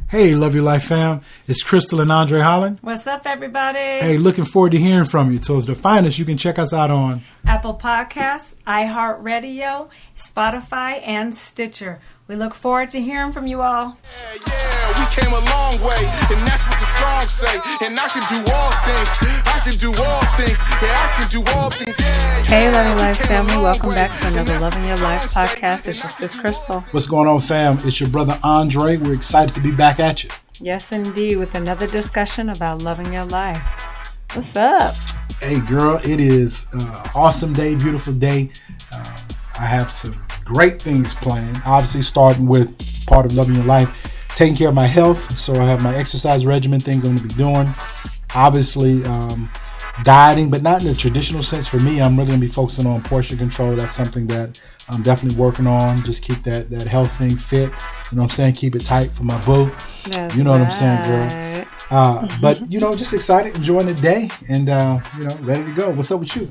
Hey, Love Your Life fam. It's Crystal and Andre Holland. What's up, everybody? Hey, looking forward to hearing from you. So to find us, you can check us out on Apple Podcasts, iHeartRadio, Spotify, and Stitcher. We look forward to hearing from you all. Yeah, we came a long way, and that's what the songs say. And I can do all things. I can do all things. Yeah, I can do all things. Yeah, hey, Loving Life family. Welcome back to another Loving Your Life podcast. It's just this Crystal. What's going on, fam? It's your brother Andre. We're excited to be back at you. Yes, indeed, with another discussion about loving your life. What's up? Hey, girl, it is an awesome day, beautiful day. I have some great things planned. Obviously, starting with part of loving your life, taking care of my health. So I have my exercise regimen, things I'm going to be doing. Obviously, dieting, but not in the traditional sense. For me, I'm really going to be focusing on portion control. That's something that I'm definitely working on. Just keep that health thing fit. You know what I'm saying? Keep it tight for my boo. That's you know right. what I'm saying, girl? But, just excited, enjoying the day, and, ready to go. What's up with you?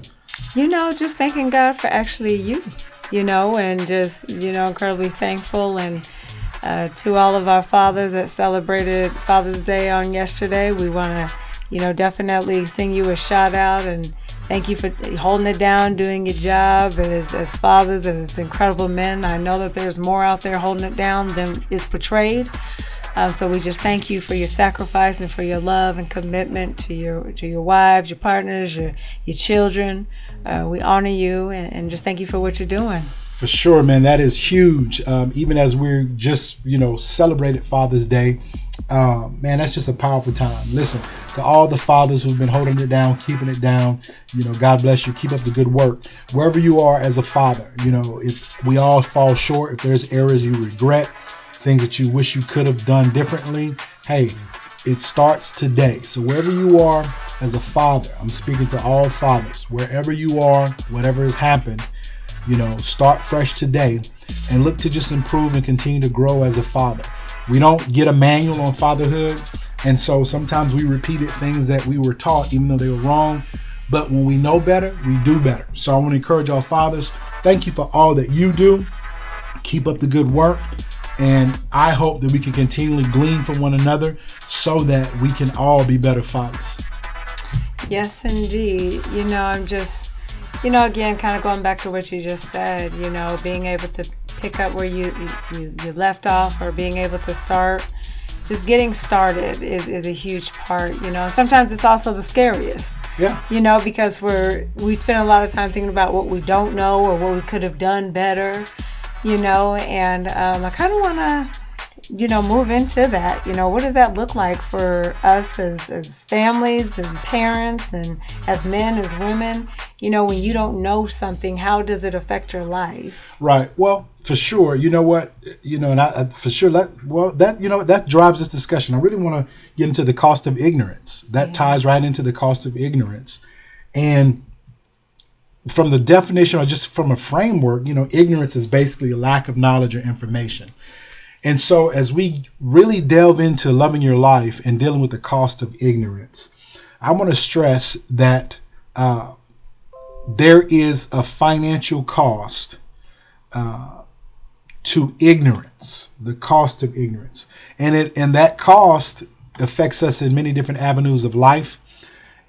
Just thanking God for actually you, and just, incredibly thankful. And to all of our fathers that celebrated Father's Day on yesterday, we want to, definitely sing you a shout out and thank you for holding it down, doing your job as fathers and as incredible men. I know that there's more out there holding it down than is portrayed. So we just thank you for your sacrifice and for your love and commitment to your wives, your partners, your children. We honor you and just thank you for what you're doing. For sure, man. That is huge. Even as we're just, celebrated Father's Day, man, that's just a powerful time. Listen, to all the fathers who've been holding it down, keeping it down, God bless you. Keep up the good work. Wherever you are as a father, if we all fall short, if there's areas you regret, things that you wish you could have done differently, hey, it starts today. So wherever you are as a father, I'm speaking to all fathers, wherever you are, whatever has happened, start fresh today and look to just improve and continue to grow as a father. We don't get a manual on fatherhood. And so sometimes we repeated things that we were taught, even though they were wrong. But when we know better, we do better. So I want to encourage all fathers. Thank you for all that you do. Keep up the good work. And I hope that we can continually glean from one another so that we can all be better fathers. Yes, indeed. I'm just, again, kind of going back to what you just said, being able to pick up where you left off or being able to start. Just getting started is a huge part, Sometimes it's also the scariest. Yeah. Because we spend a lot of time thinking about what we don't know or what we could have done better, and I kind of want to, move into that. What does that look like for us as families and parents and as men, as women? When you don't know something, how does it affect your life? Right. Well, for sure. You know what? And I for sure that drives this discussion. I really want to get into the cost of ignorance. That ties right into the cost of ignorance. And from the definition or just from a framework, ignorance is basically a lack of knowledge or information. And so as we really delve into loving your life and dealing with the cost of ignorance, I want to stress that there is a financial cost to ignorance, the cost of ignorance. And that cost affects us in many different avenues of life.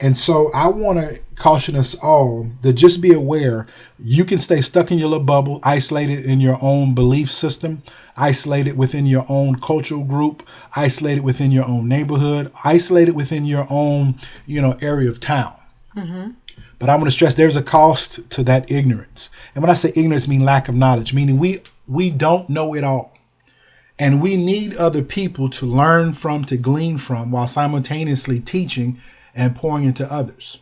And so I want to caution us all to just be aware you can stay stuck in your little bubble, isolated in your own belief system, isolated within your own cultural group, isolated within your own neighborhood, isolated within your own, area of town. Mm-hmm. But I want to stress there's a cost to that ignorance. And when I say ignorance, I mean lack of knowledge, meaning we don't know it all. And we need other people to learn from, to glean from, while simultaneously teaching and pouring into others.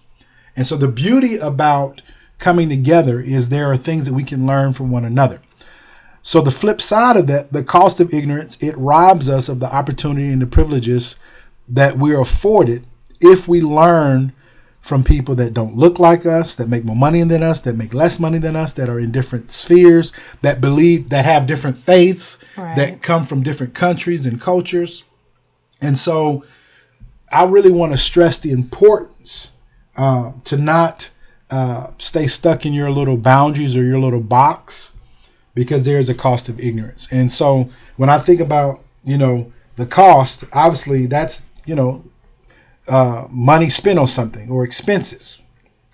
And so the beauty about coming together is there are things that we can learn from one another. So the flip side of that, the cost of ignorance, it robs us of the opportunity and the privileges that we're afforded if we learn from people that don't look like us, that make more money than us, that make less money than us, that are in different spheres, that believe, that have different faiths, right, that come from different countries and cultures. And so I really want to stress the importance to not stay stuck in your little boundaries or your little box, because there's a cost of ignorance. And so when I think about, the cost, obviously, that's, money spent on something or expenses.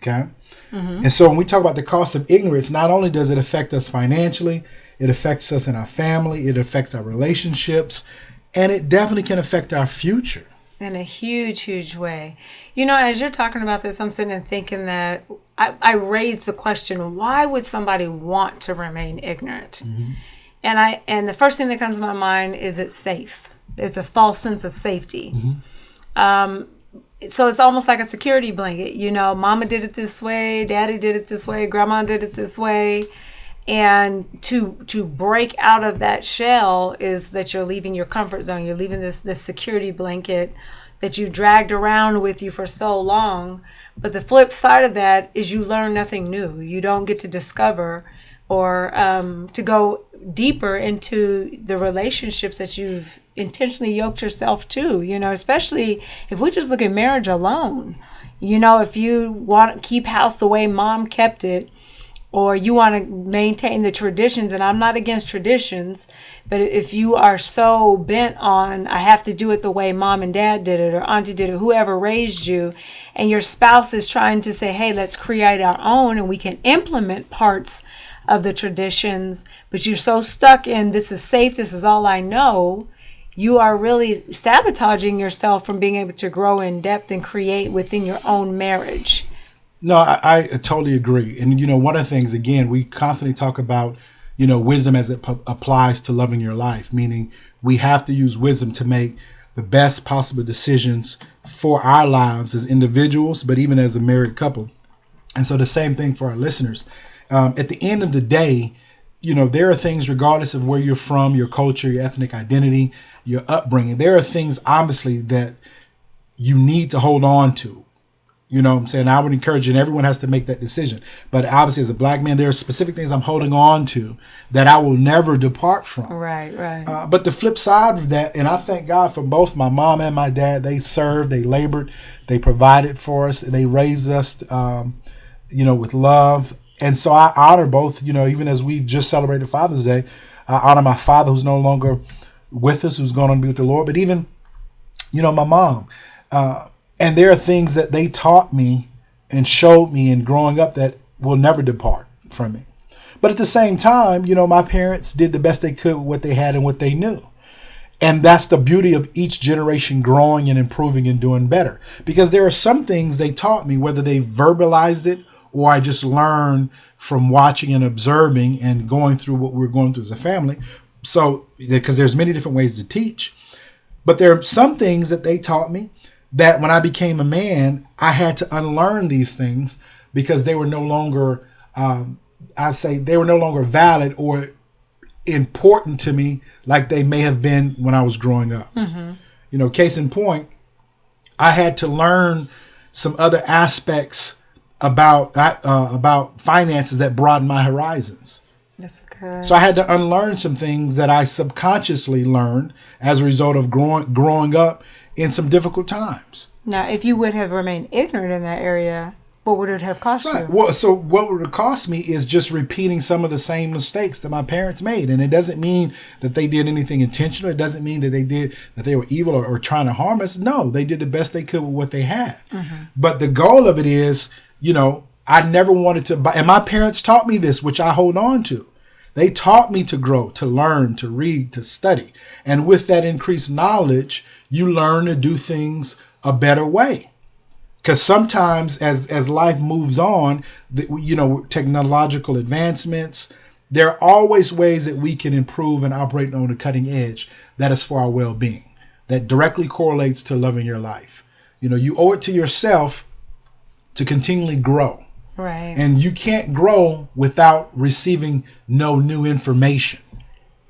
Okay. And so when we talk about the cost of ignorance, not only does it affect us financially, it affects us in our family, it affects our relationships, and it definitely can affect our future. In a huge, huge way. As you're talking about this, I'm sitting and thinking that I raised the question, why would somebody want to remain ignorant? And the first thing that comes to my mind is it's safe. It's a false sense of safety. So it's almost like a security blanket. Mama did it this way, daddy did it this way, grandma did it this way. And to break out of that shell is that you're leaving your comfort zone. You're leaving this security blanket that you dragged around with you for so long. But the flip side of that is you learn nothing new. You don't get to discover or to go deeper into the relationships that you've intentionally yoked yourself to, especially if we just look at marriage alone. If you want to keep house the way mom kept it, or you want to maintain the traditions, and I'm not against traditions, but if you are so bent on, I have to do it the way mom and dad did it, or auntie did it, whoever raised you, and your spouse is trying to say, hey, let's create our own, and we can implement parts of the traditions, but you're so stuck in, this is safe, this is all I know, you are really sabotaging yourself from being able to grow in depth and create within your own marriage. No, I totally agree. And, one of the things, again, we constantly talk about, wisdom as it applies to loving your life, meaning we have to use wisdom to make the best possible decisions for our lives as individuals, but even as a married couple. And so the same thing for our listeners. At the end of the day, there are things, regardless of where you're from, your culture, your ethnic identity, your upbringing, there are things, obviously, that you need to hold on to. What I'm saying? I would encourage you, and everyone has to make that decision. But obviously, as a black man, there are specific things I'm holding on to that I will never depart from. Right. But the flip side of that, and I thank God for both my mom and my dad, they served, they labored, they provided for us, and they raised us, with love. And so I honor both, even as we just celebrated Father's Day, I honor my father who's no longer with us, who's gone on to be with the Lord, but even, my mom. And there are things that they taught me and showed me in growing up that will never depart from me. But at the same time, my parents did the best they could with what they had and what they knew. And that's the beauty of each generation growing and improving and doing better. Because there are some things they taught me, whether they verbalized it or I just learned from watching and observing and going through what we're going through as a family. So, because there's many different ways to teach. But there are some things that they taught me that when I became a man, I had to unlearn these things because they were no longer, they were no longer valid or important to me like they may have been when I was growing up. Case in point, I had to learn some other aspects about finances that broadened my horizons. That's good. So I had to unlearn some things that I subconsciously learned as a result of growing up in some difficult times. Now, if you would have remained ignorant in that area, what would it have cost you? Well, so what would it cost me is just repeating some of the same mistakes that my parents made. And it doesn't mean that they did anything intentional. It doesn't mean that they were evil or trying to harm us. No, they did the best they could with what they had. But the goal of it is, I never wanted to buy, and my parents taught me this, which I hold on to. They taught me to grow, to learn, to read, to study. And with that increased knowledge, you learn to do things a better way. Because sometimes as life moves on, technological advancements, there are always ways that we can improve and operate on the cutting edge that is for our well-being, that directly correlates to loving your life. You owe it to yourself to continually grow. Right. And you can't grow without receiving no new information.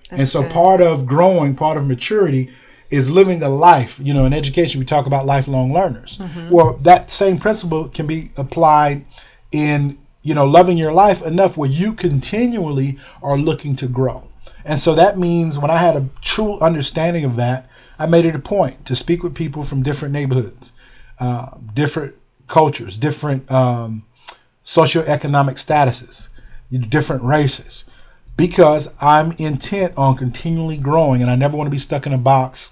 And so part of growing, part of maturity is living the life. In education, we talk about lifelong learners. Well, that same principle can be applied in, loving your life enough where you continually are looking to grow. And so that means when I had a true understanding of that, I made it a point to speak with people from different neighborhoods, different cultures, different socioeconomic statuses, different races, because I'm intent on continually growing, and I never want to be stuck in a box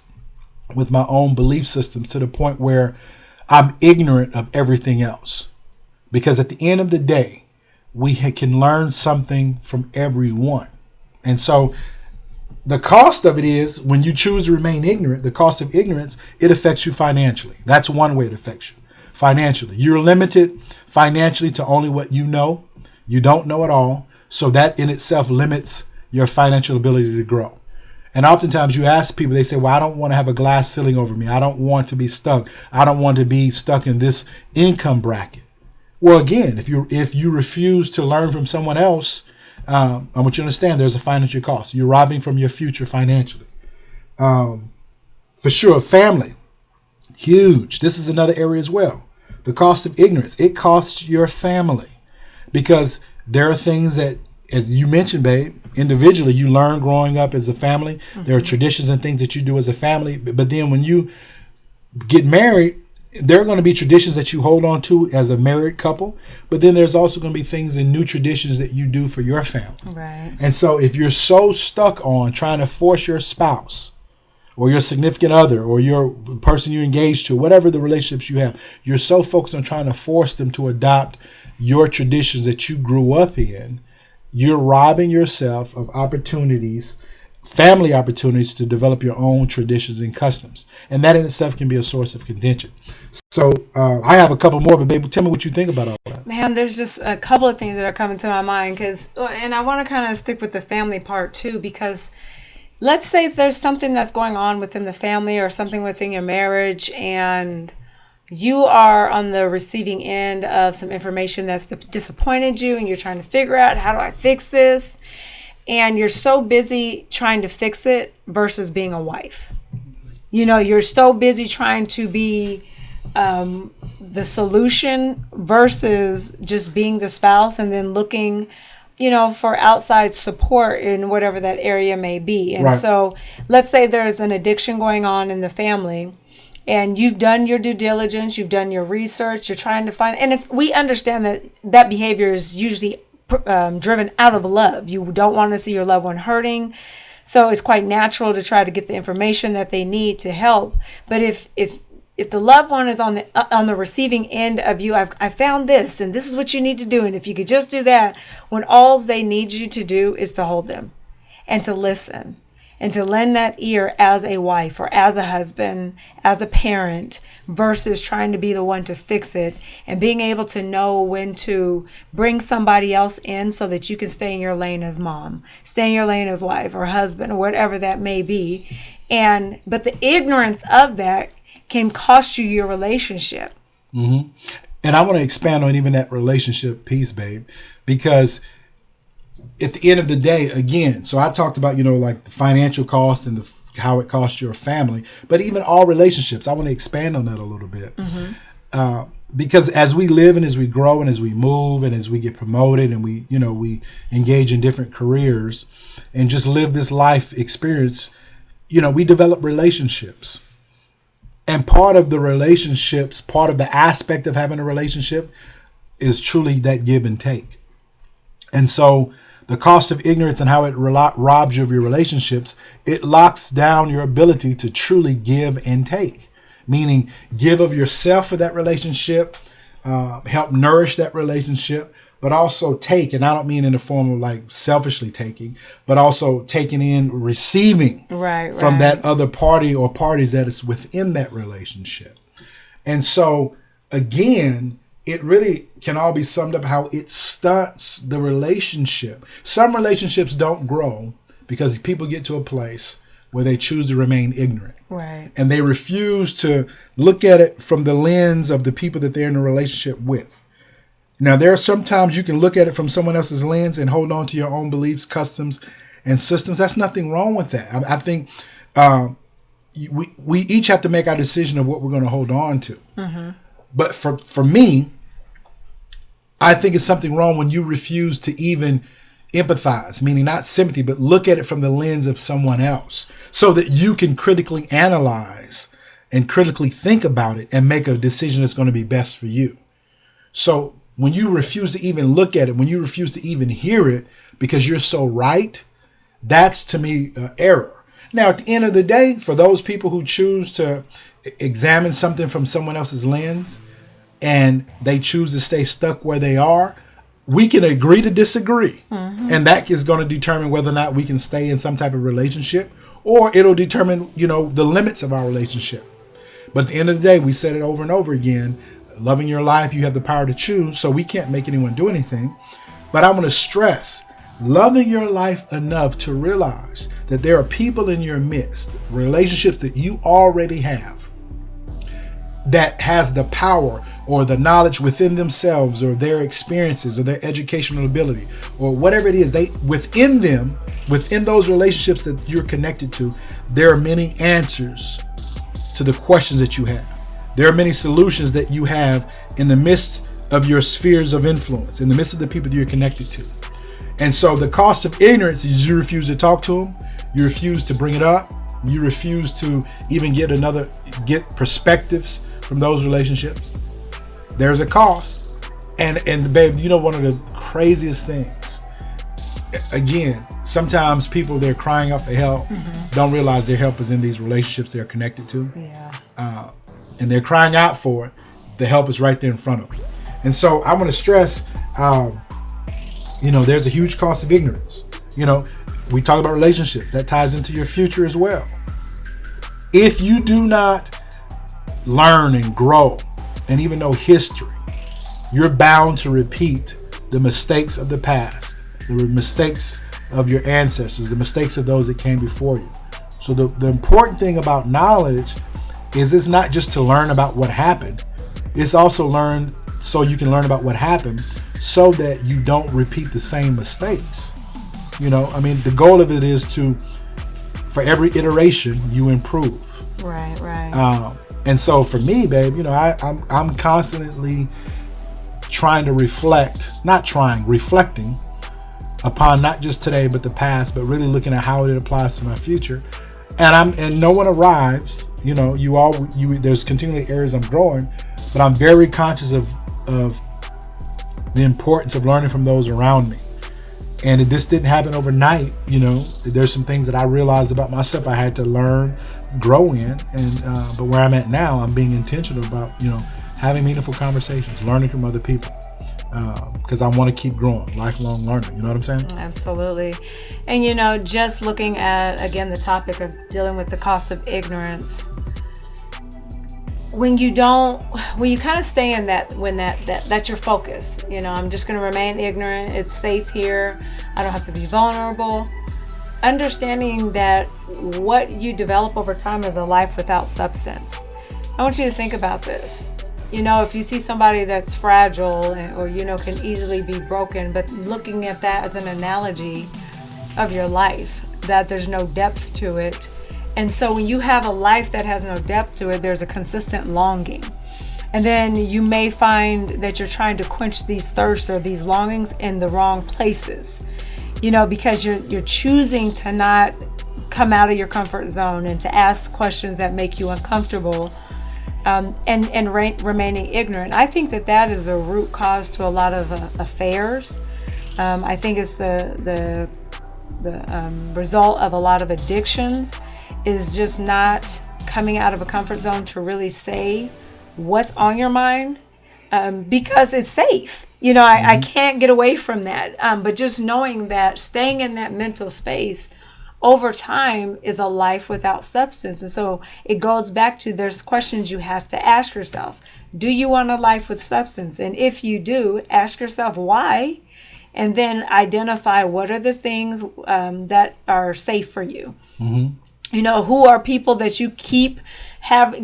with my own belief systems to the point where I'm ignorant of everything else. Because at the end of the day, we can learn something from everyone. And so the cost of it is when you choose to remain ignorant, the cost of ignorance, it affects you financially. That's one way it affects you financially. You're limited financially to only what you know. You don't know it all. So that in itself limits your financial ability to grow. And oftentimes you ask people, they say, well, I don't want to have a glass ceiling over me. I don't want to be stuck. I don't want to be stuck in this income bracket. Well, again, if you refuse to learn from someone else, I want you to understand there's a financial cost. You're robbing from your future financially. For sure, family, huge. This is another area as well. The cost of ignorance. It costs your family because there are things that, as you mentioned, babe, individually you learn growing up as a family. Mm-hmm. There are traditions and things that you do as a family. But then when you get married, there are going to be traditions that you hold on to as a married couple. But then there's also going to be things and new traditions that you do for your family. Right. And so if you're so stuck on trying to force your spouse or your significant other or your person you're engaged to, whatever the relationships you have, you're so focused on trying to force them to adopt your traditions that you grew up in, you're robbing yourself of opportunities, family opportunities to develop your own traditions and customs. And that in itself can be a source of contention. So I have a couple more, but baby, tell me what you think about all that. Man, there's just a couple of things that are coming to my mind and I want to kind of stick with the family part too, because let's say there's something that's going on within the family or something within your marriage and you are on the receiving end of some information that's disappointed you and you're trying to figure out, how do I fix this? And you're so busy trying to fix it versus being a wife. You know, you're so busy trying to be the solution versus just being the spouse and then looking, you know, for outside support in whatever that area may be. And so let's say there's an addiction going on in the family. And you've done your due diligence, you've done your research, you're trying to find, and we understand that behavior is usually driven out of love. You don't want to see your loved one hurting. So it's quite natural to try to get the information that they need to help. But if the loved one is on the receiving end of you, I found this, and this is what you need to do. And if you could just do that, when all they need you to do is to hold them and to listen. And to lend that ear as a wife or as a husband, as a parent, versus trying to be the one to fix it and being able to know when to bring somebody else in so that you can stay in your lane as mom, stay in your lane as wife or husband or whatever that may be. But the ignorance of that can cost you your relationship. Mm-hmm. And I want to expand on even that relationship piece, babe, because at the end of the day, again, so I talked about, you know, like the financial cost and how it costs your family, but even all relationships, I want to expand on that a little bit. Mm-hmm. Because as we live and as we grow and as we move and as we get promoted and we engage in different careers and just live this life experience, you know, we develop relationships. And part of the relationships, part of the aspect of having a relationship is truly that give and take. And so the cost of ignorance and how it robs you of your relationships, it locks down your ability to truly give and take, meaning give of yourself for that relationship, help nourish that relationship, but also take, and I don't mean in the form of like selfishly taking, but also taking in, receiving from that other party or parties that is within that relationship. And so again, it really can all be summed up how it stunts the relationship. Some relationships don't grow because people get to a place where they choose to remain ignorant. Right. And they refuse to look at it from the lens of the people that they're in a relationship with. Now, there are sometimes you can look at it from someone else's lens and hold on to your own beliefs, customs, and systems. That's nothing wrong with that. I think we each have to make our decision of what we're going to hold on to. Mm-hmm. But for me, I think it's something wrong when you refuse to even empathize, meaning not sympathy, but look at it from the lens of someone else so that you can critically analyze and critically think about it and make a decision that's going to be best for you. So when you refuse to even look at it, when you refuse to even hear it because you're so right, that's to me error. Now, at the end of the day, for those people who choose to examine something from someone else's lens and they choose to stay stuck where they are, we can agree to disagree. And that is going to determine whether or not we can stay in some type of relationship, or it'll determine, the limits of our relationship. But at the end of the day, we said it over and over again, loving your life, you have the power to choose, so we can't make anyone do anything. But I want to stress, loving your life enough to realize that there are people in your midst, relationships that you already have, that has the power or the knowledge within themselves or their experiences or their educational ability or whatever it is, within those relationships that you're connected to, there are many answers to the questions that you have. There are many solutions that you have in the midst of your spheres of influence, in the midst of the people that you're connected to. And so the cost of ignorance is you refuse to talk to them, you refuse to bring it up, you refuse to even get perspectives from those relationships. There's a cost. And babe, one of the craziest things, again, sometimes people, they're crying out for help, don't realize their help is in these relationships they're connected to. And they're crying out for it. The help is right there in front of them. And so I want to stress, there's a huge cost of ignorance. We talk about relationships. That ties into your future as well. If you do not learn and grow and even know history, you're bound to repeat the mistakes of the past, the mistakes of your ancestors, the mistakes of those that came before you. So the important thing about knowledge is it's not just to learn about what happened. It's also learned so you can learn about what happened so that you don't repeat the same mistakes. The goal of it is for every iteration, you improve. Right. And so for me, babe, I'm constantly reflecting upon not just today, but the past, but really looking at how it applies to my future. And no one arrives, there's continually areas I'm growing, but I'm very conscious of the importance of learning from those around me. And this didn't happen overnight. There's some things that I realized about myself I had to learn, grow in, but where I'm at now, I'm being intentional about, having meaningful conversations, learning from other people, because I want to keep growing, lifelong learning. You know what I'm saying? Absolutely. And, just looking at, again, the topic of dealing with the cost of ignorance, when you kind of stay in that's your focus. I'm just going to remain ignorant. It's safe here. I don't have to be vulnerable. Understanding that what you develop over time is a life without substance. I want you to think about this. If you see somebody that's fragile or, can easily be broken, but looking at that as an analogy of your life, that there's no depth to it. And so when you have a life that has no depth to it, there's a consistent longing. And then you may find that you're trying to quench these thirsts or these longings in the wrong places, because you're choosing to not come out of your comfort zone and to ask questions that make you uncomfortable, and remaining ignorant. I think that is a root cause to a lot of affairs. I think it's the result of a lot of addictions, is just not coming out of a comfort zone to really say what's on your mind, because it's safe. I can't get away from that. But just knowing that staying in that mental space over time is a life without substance. And so it goes back to, there's questions you have to ask yourself. Do you want a life with substance? And if you do, ask yourself why, and then identify what are the things that are safe for you. Who are people that you keep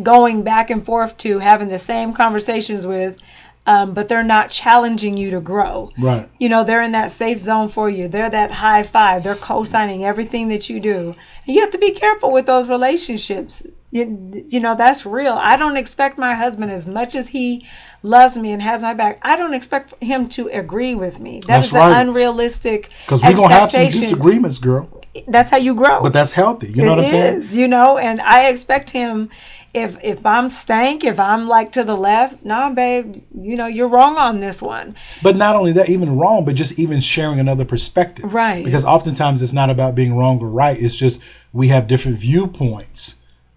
going back and forth to, having the same conversations with, but they're not challenging you to grow. Right. They're in that safe zone for you. They're that high five. They're co-signing everything that you do. And you have to be careful with those relationships. That's real. I don't expect my husband, as much as he loves me and has my back, I don't expect him to agree with me. That's right. An unrealistic because we're going to have some disagreements, girl. That's how you grow. But that's healthy. You know what I'm saying? It is, and I expect him if I'm stank, if I'm like to the left, nah, babe, you're wrong on this one. But not only that, even wrong, but just even sharing another perspective. Right. Because oftentimes it's not about being wrong or right. It's just we have different viewpoints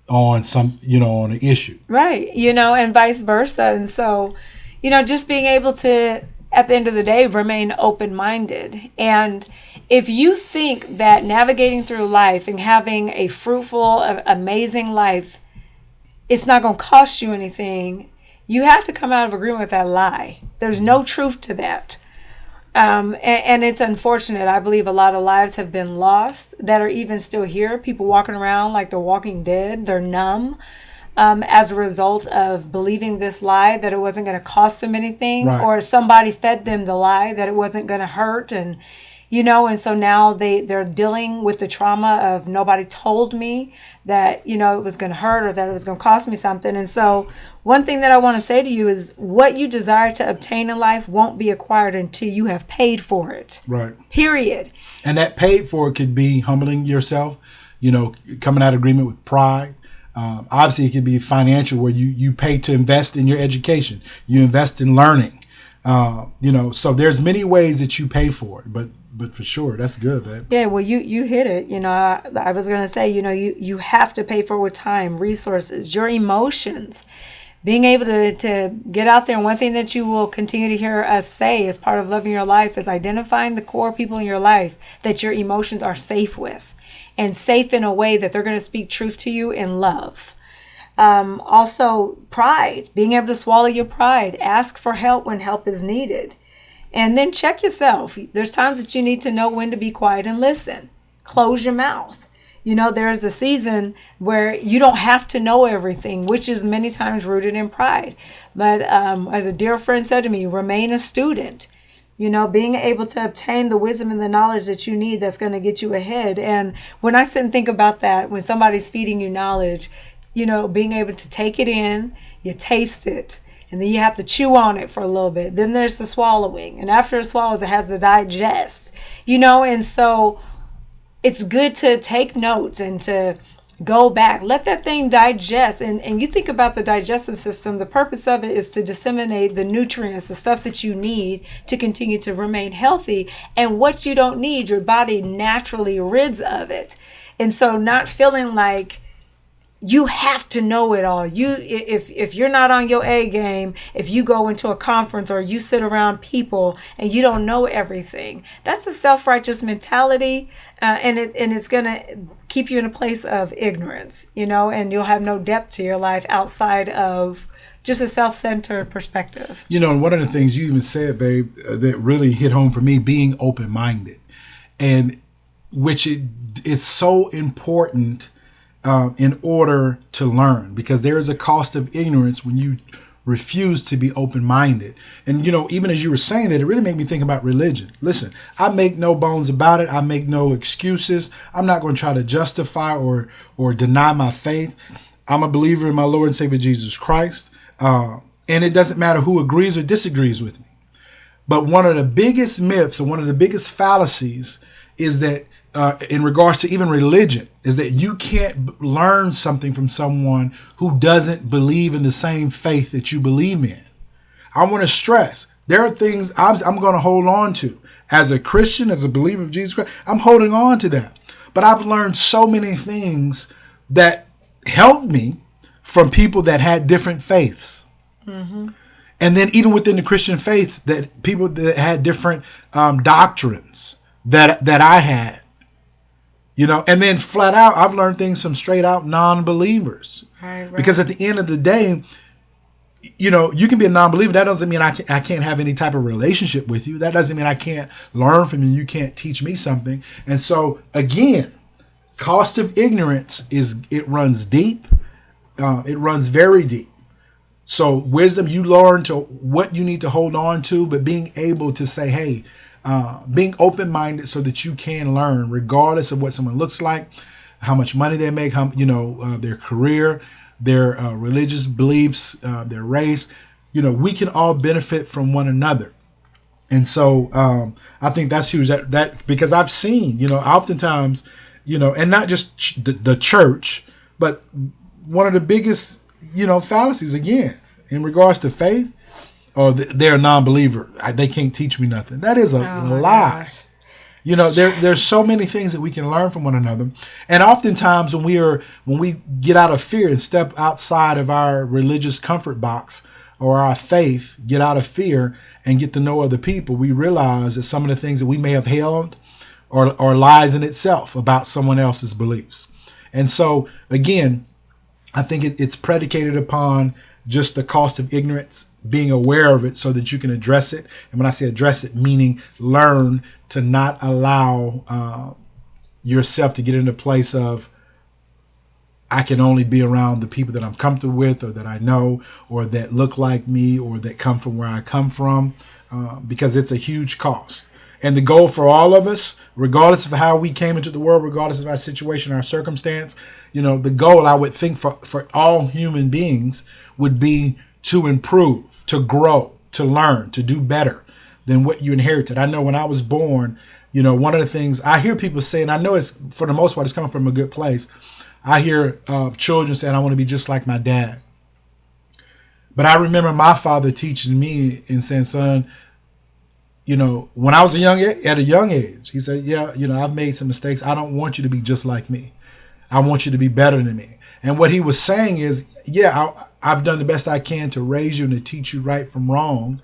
on on an issue. Right. And vice versa. And so, just being able to, at the end of the day, remain open-minded. And if you think that navigating through life and having a fruitful, amazing life, it's not going to cost you anything, you have to come out of agreement with that lie. There's no truth to that. And it's unfortunate. I believe a lot of lives have been lost that are even still here. People walking around like the Walking Dead. They're numb as a result of believing this lie that it wasn't going to cost them anything, right. Or somebody fed them the lie that it wasn't going to hurt. And so now they're dealing with the trauma of nobody told me that, it was going to hurt or that it was going to cost me something. And so one thing that I want to say to you is what you desire to obtain in life won't be acquired until you have paid for it. Right. Period. And that paid for it could be humbling yourself, coming out of agreement with pride. Obviously, it could be financial where you pay to invest in your education. You invest in learning. So there's many ways that you pay for it, but for sure, that's good, babe. Yeah, well, you hit it. I was going to say, you have to pay for it with time, resources, your emotions, being able to get out there. And one thing that you will continue to hear us say as part of loving your life is identifying the core people in your life that your emotions are safe with, and safe in a way that they're going to speak truth to you in love. Also, pride, being able to swallow your pride, ask for help when help is needed. And then check yourself. There's times that you need to know when to be quiet and listen. Close your mouth. There's a season where you don't have to know everything, which is many times rooted in pride. But as a dear friend said to me, remain a student. Being able to obtain the wisdom and the knowledge that you need that's going to get you ahead. And when I sit and think about that, when somebody's feeding you knowledge, being able to take it in, you taste it, and then you have to chew on it for a little bit. Then there's the swallowing. And after it swallows, it has to digest, and so it's good to take notes and to go back, let that thing digest. And you think about the digestive system, the purpose of it is to disseminate the nutrients, the stuff that you need to continue to remain healthy. And what you don't need, your body naturally rids of it. And so not feeling like you have to know it all. If you're not on your A game, if you go into a conference or you sit around people and you don't know everything, that's a self-righteous mentality, and it's gonna keep you in a place of ignorance, and you'll have no depth to your life outside of just a self-centered perspective. And one of the things you even said, babe, that really hit home for me, being open-minded, and which it's so important. In order to learn, because there is a cost of ignorance when you refuse to be open-minded. And, even as you were saying that, it really made me think about religion. Listen, I make no bones about it. I make no excuses. I'm not going to try to justify or deny my faith. I'm a believer in my Lord and Savior, Jesus Christ. And it doesn't matter who agrees or disagrees with me. But one of the biggest myths and one of the biggest fallacies is that in regards to even religion, is that you can't learn something from someone who doesn't believe in the same faith that you believe in. I want to stress, there are things I'm going to hold on to. As a Christian, as a believer of Jesus Christ, I'm holding on to that. But I've learned so many things that helped me from people that had different faiths. Mm-hmm. And then even within the Christian faith, that people that had different doctrines that I had. And then flat out, I've learned things from straight out non-believers. Right. Because at the end of the day, you can be a non-believer. That doesn't mean I can't have any type of relationship with you. That doesn't mean I can't learn from you. You can't teach me something. And so, again, cost of ignorance it runs deep. It runs very deep. So wisdom, you learn to what you need to hold on to, but being able to say, hey, being open-minded so that you can learn regardless of what someone looks like, how much money they make, their career, their religious beliefs, their race. We can all benefit from one another. And so I think that's huge, that because I've seen, oftentimes, and not just the church, but one of the biggest fallacies again in regards to faith, or they're a non-believer. They can't teach me nothing. That is a lie. Gosh. There's so many things that we can learn from one another. And oftentimes when we get out of fear and step outside of our religious comfort box or our faith, get out of fear and get to know other people, we realize that some of the things that we may have held are lies in itself about someone else's beliefs. And so, again, I think it's predicated upon just the cost of ignorance, being aware of it so that you can address it. And when I say address it, meaning learn to not allow yourself to get in a place of, I can only be around the people that I'm comfortable with or that I know or that look like me or that come from where I come from, because it's a huge cost. And the goal for all of us, regardless of how we came into the world, regardless of our situation, our circumstance, the goal, I would think, for all human beings would be to improve, to grow, to learn, to do better than what you inherited. I know when I was born, one of the things I hear people say, and I know it's, for the most part, it's coming from a good place. I hear children saying, I want to be just like my dad. But I remember my father teaching me and saying, son, when I was at a young age, he said, yeah, I've made some mistakes. I don't want you to be just like me. I want you to be better than me. And what he was saying is, yeah, I've done the best I can to raise you and to teach you right from wrong.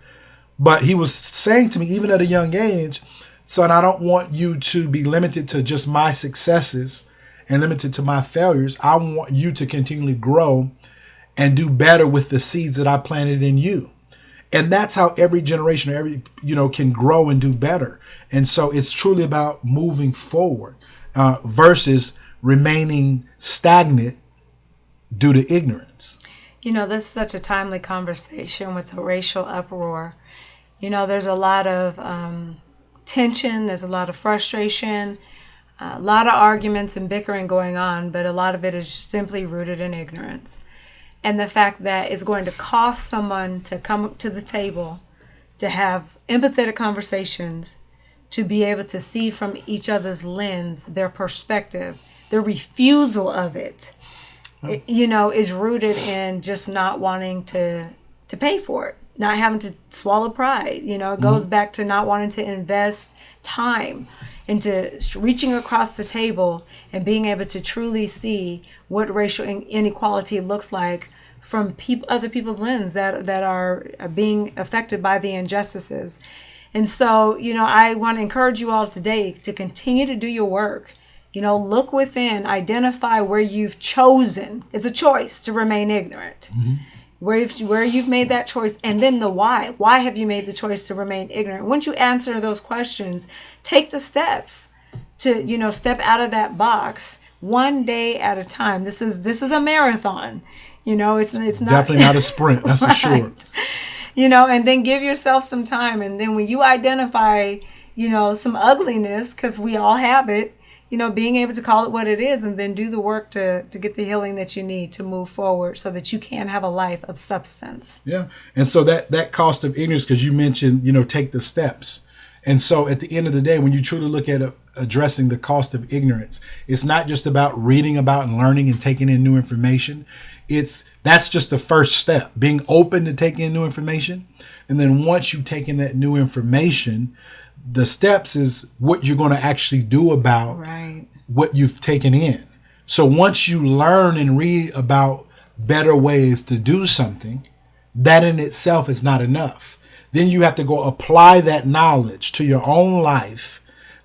But he was saying to me, even at a young age, son, I don't want you to be limited to just my successes and limited to my failures. I want you to continually grow and do better with the seeds that I planted in you. And that's how every generation, can grow and do better. And so it's truly about moving forward versus remaining stagnant due to ignorance. This is such a timely conversation with the racial uproar. There's a lot of tension, there's a lot of frustration, a lot of arguments and bickering going on, but a lot of it is simply rooted in ignorance. And the fact that it's going to cost someone to come to the table, to have empathetic conversations, to be able to see from each other's lens, their perspective, the refusal of it, is rooted in just not wanting to pay for it, not having to swallow pride. It goes back to not wanting to invest time into reaching across the table and being able to truly see what racial inequality looks like from other people's lens that are being affected by the injustices. And so, I want to encourage you all today to continue to do your work. Look within, identify where you've chosen. It's a choice to remain ignorant. Mm-hmm. Where you've made that choice, and then the why. Why have you made the choice to remain ignorant? Once you answer those questions, take the steps to, step out of that box one day at a time. This is a marathon. It's not definitely not a sprint. That's right. For sure. And then give yourself some time. And then when you identify, some ugliness, because we all have it, being able to call it what it is and then do the work to get the healing that you need to move forward so that you can have a life of substance. Yeah. And so that cost of ignorance, because you mentioned, take the steps. And so at the end of the day, when you truly look at addressing the cost of ignorance, it's not just about reading about and learning and taking in new information. That's just the first step, being open to taking in new information. And then once you take in that new information, the steps is what you're going to actually do about what you've taken in. So once you learn and read about better ways to do something, that in itself is not enough. Then you have to go apply that knowledge to your own life.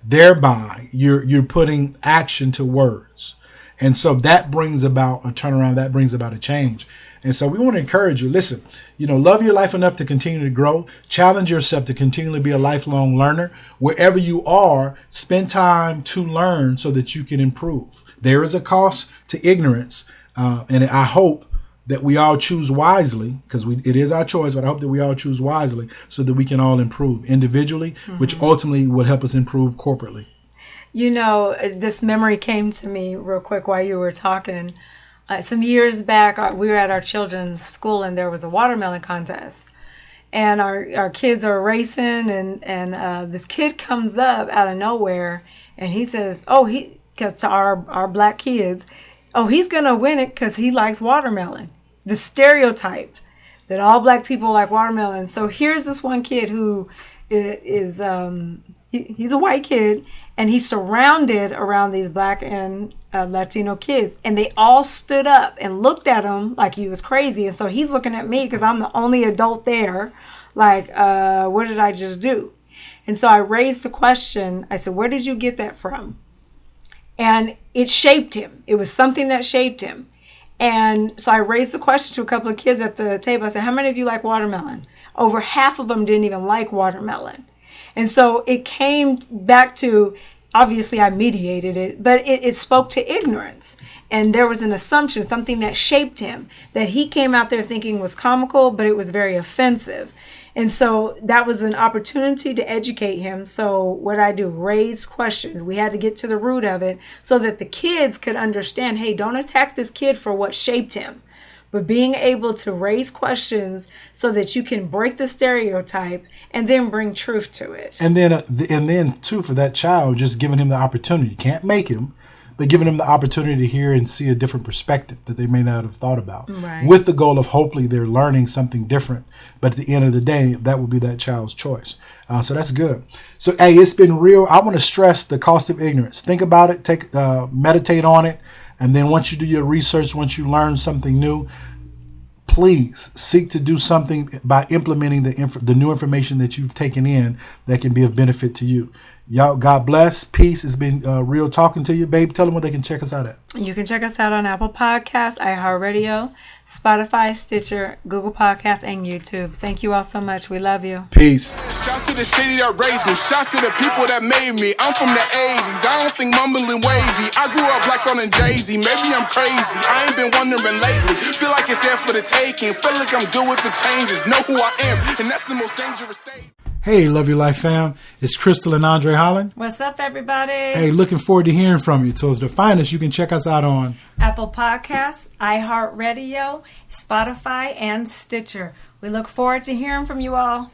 Thereby, you're putting action to words. And so that brings about a turnaround, that brings about a change. And so we want to encourage you, listen, love your life enough to continue to grow, challenge yourself to continually be a lifelong learner. Wherever you are, spend time to learn so that you can improve. There is a cost to ignorance. And I hope that we all choose wisely, because it is our choice, but I hope that we all choose wisely so that we can all improve individually, which ultimately will help us improve corporately. This memory came to me real quick while you were talking. Some years back, we were at our children's school and there was a watermelon contest. And our kids are racing and this kid comes up out of nowhere and he says, because to our black kids, he's going to win it because he likes watermelon. the stereotype that all black people like watermelon. So here's this one kid who is he's a white kid, and he's surrounded around these black and Latino kids, and they all stood up and looked at him like he was crazy. And so he's looking at me because I'm the only adult there, like, what did I just do? And so I raised the question. I said, where did you get that from? And it shaped him. It was something that shaped him. And so I raised the question to a couple of kids at the table. I said, how many of you like watermelon? Over half of them didn't even like watermelon. And so it came back to, obviously I mediated it, but it spoke to ignorance. And there was an assumption, something that shaped him, that he came out there thinking was comical, but it was very offensive. And so that was an opportunity to educate him. So what I do, raise questions. We had to get to the root of it so that the kids could understand, hey, don't attack this kid for what shaped him. But being able to raise questions so that you can break the stereotype and then bring truth to it. And then too, for that child, just giving him the opportunity. You can't make him, but giving them the opportunity to hear and see a different perspective that they may not have thought about. Right. With the goal of hopefully they're learning something different. But at the end of the day, that will be that child's choice. So that's good. So, hey, it's been real. I want to stress the cost of ignorance. Think about it. Meditate on it. And then once you do your research, once you learn something new, please seek to do something by implementing the new information that you've taken in that can be of benefit to you. Y'all, God bless. Peace. It's been real talking to you, babe. Tell them where they can check us out at. You can check us out on Apple Podcasts, iHeartRadio, Spotify, Stitcher, Google Podcasts, and YouTube. Thank you all so much. We love you. Peace. Shout to the city that raised me. Shout to the people that made me. I'm from the 80s. I don't think mumbling wavy. I grew up black on Jay-Z. Maybe I'm crazy. I ain't been wondering lately. Feel like it's there for the taking. Feel like I'm good with the changes. Know who I am, and that's the most dangerous state. Hey, Love Your Life fam. It's Crystal and Andre Holland. What's up, everybody? Hey, looking forward to hearing from you. So to find us, you can check us out on Apple Podcasts, iHeartRadio, Spotify, and Stitcher. We look forward to hearing from you all.